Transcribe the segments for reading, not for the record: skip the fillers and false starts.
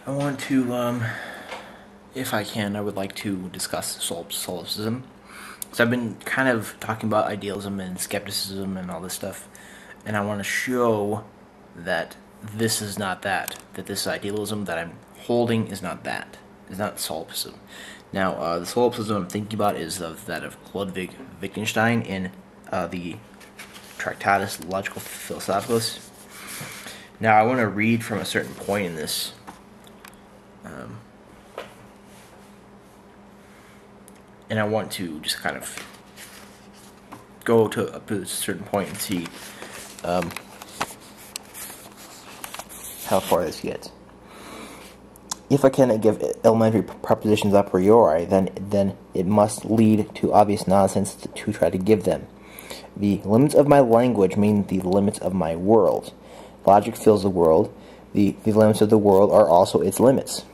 I want to, if I can, I would like to discuss solipsism. So I've been kind of talking about idealism and skepticism and all this stuff, and I want to show that this is not that. That this idealism that I'm holding is not that. Is not solipsism. Now, the solipsism I'm thinking about is that of Ludwig Wittgenstein in the Tractatus Logico Philosophicus. Now, I want to read from a certain point in this. And I want to just kind of go to a certain point and see how far this gets. If I cannot give elementary propositions a priori, then it must lead to obvious nonsense to try to give them. The limits of my language mean the limits of my world. Logic fills the world. The limits of the world are also its limits.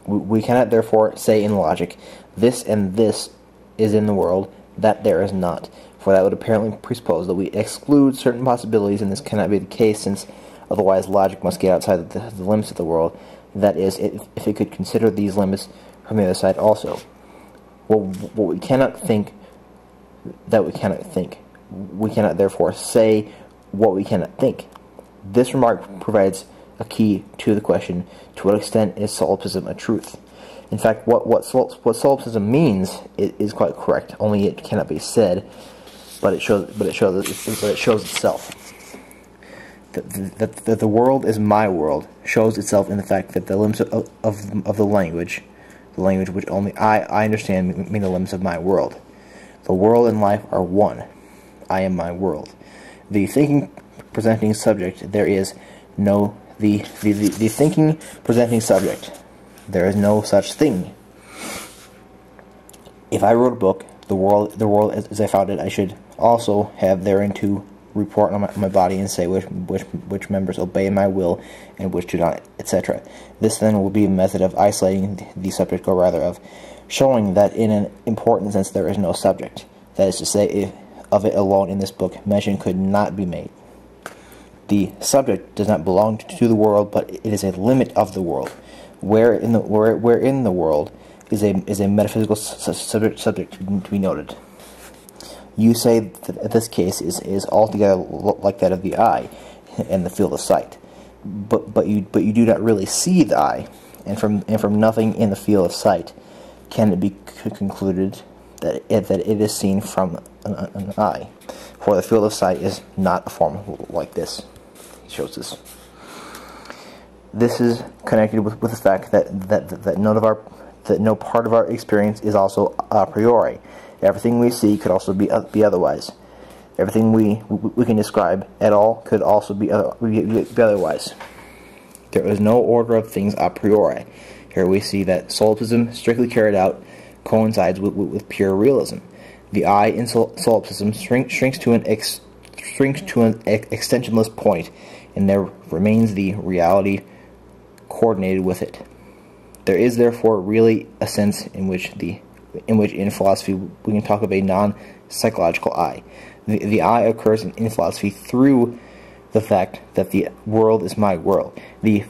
We cannot therefore say in logic, this and this is in the world, that there is not, for that would apparently presuppose that we exclude certain possibilities, and this cannot be the case, since otherwise logic must get outside the limits of the world, that is, if it could consider these limits from the other side also. What we cannot think, that we cannot think. We cannot therefore say what we cannot think. This remark provides a key to the question, to what extent is solipsism a truth? In fact, what solipsism means is quite correct, only it cannot be said, but it shows itself. That the world is my world shows itself in the fact that the limits of the language which only I understand, mean the limits of my world. The world and life are one. I am my world. The thinking presenting subject, there is no the thinking presenting subject. There is no such thing. If I wrote a book, the world as I found it, I should also have therein to report on my body and say which members obey my will and which do not, etc. This then will be a method of isolating the subject, or rather of showing that in an important sense there is no subject. That is to say, if of it alone in this book mention could not be made. The subject does not belong to the world, but it is a limit of the world. Where in the world is a metaphysical subject to be noted. You say that this case is altogether like that of the eye and the field of sight, but you do not really see the eye, and from nothing in the field of sight can it be concluded that it is seen from an eye, for the field of sight is not a form like this. It shows this. This is connected with the fact that no part of our experience is also a priori. Everything we see could also be otherwise. Everything we can describe at all could also be otherwise. There is no order of things a priori. Here we see that solipsism, strictly carried out, coincides with pure realism. The I in solipsism shrinks to an extensionless point, and there remains the reality coordinated with it. There is therefore really a sense in which in philosophy we can talk of a non-psychological I. The I occurs in philosophy through the fact that the world is my world. The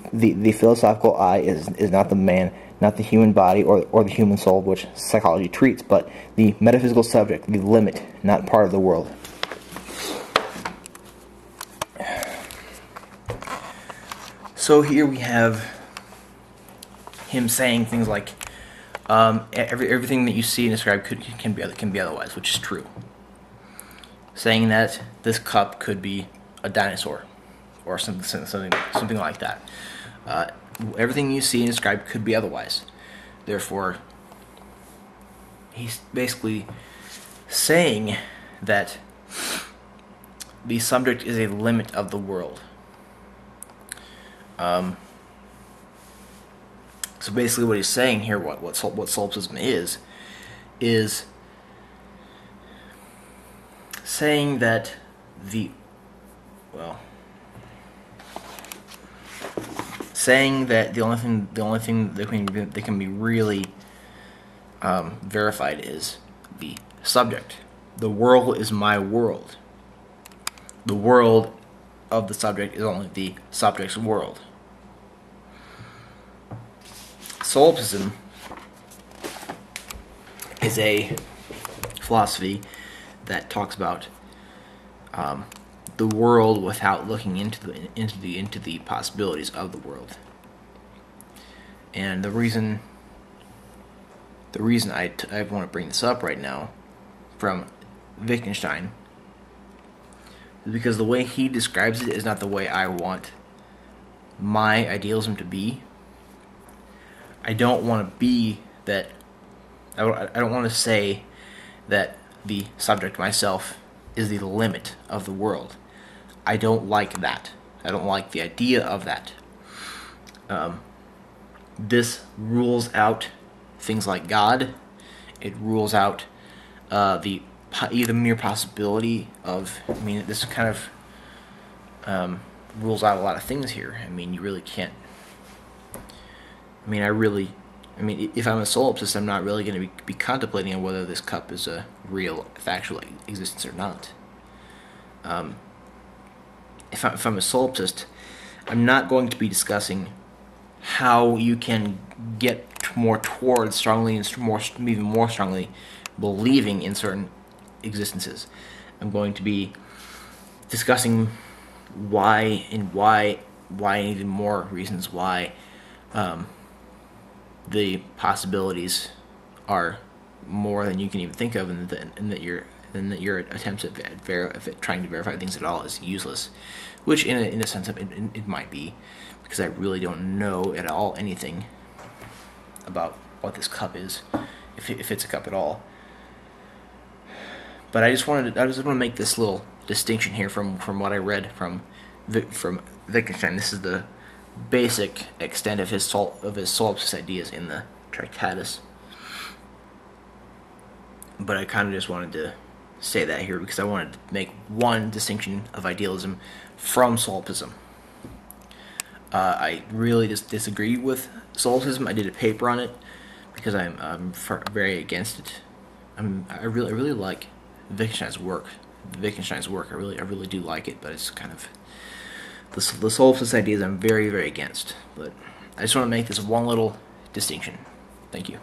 philosophical I is not the man, not the human body or the human soul, which psychology treats, but the metaphysical subject, the limit, not part of the world. So here we have him saying things like, everything that you see and describe can be otherwise, which is true. Saying that this cup could be a dinosaur, or something like that. Everything you see and describe could be otherwise. Therefore, he's basically saying that the subject is a limit of the world. So basically what he's saying here, what solipsism is saying that the only thing that can be really verified is the subject. The world is my world. The world of the subject is only the subject's world. Solipsism is a philosophy that talks about the world without looking into the possibilities of the world. And the reason I want to bring this up right now from Wittgenstein is because the way he describes it is not the way I want my idealism to be. I don't want to be that. I don't want to say that the subject myself is the limit of the world. I don't like that. I don't like the idea of that. This rules out things like God. It rules out the mere possibility of. I mean, this kind of rules out a lot of things here. I mean, you really can't. I mean, if I'm a solipsist, I'm not really going to be contemplating on whether this cup is a real, factual existence or not. If I'm a solipsist, I'm not going to be discussing how you can get more towards strongly and even more strongly believing in certain existences. I'm going to be discussing why and even more reasons why the possibilities are more than you can even think of, and that your attempts at trying to verify things at all is useless. Which, in a sense, it might be, because I really don't know at all anything about what this cup is, if it's a cup at all. But I just want to make this little distinction here from what I read from Wittgenstein. This is the basic extent of his solipsist ideas in the Tractatus. But I kind of just wanted to say that here because I wanted to make one distinction of idealism from solipsism. I really just disagree with solipsism. I did a paper on it because I'm very against it. I really like Wittgenstein's work. I really do like it, but it's kind of the solipsist ideas I'm very, very against. But I just want to make this one little distinction. Thank you.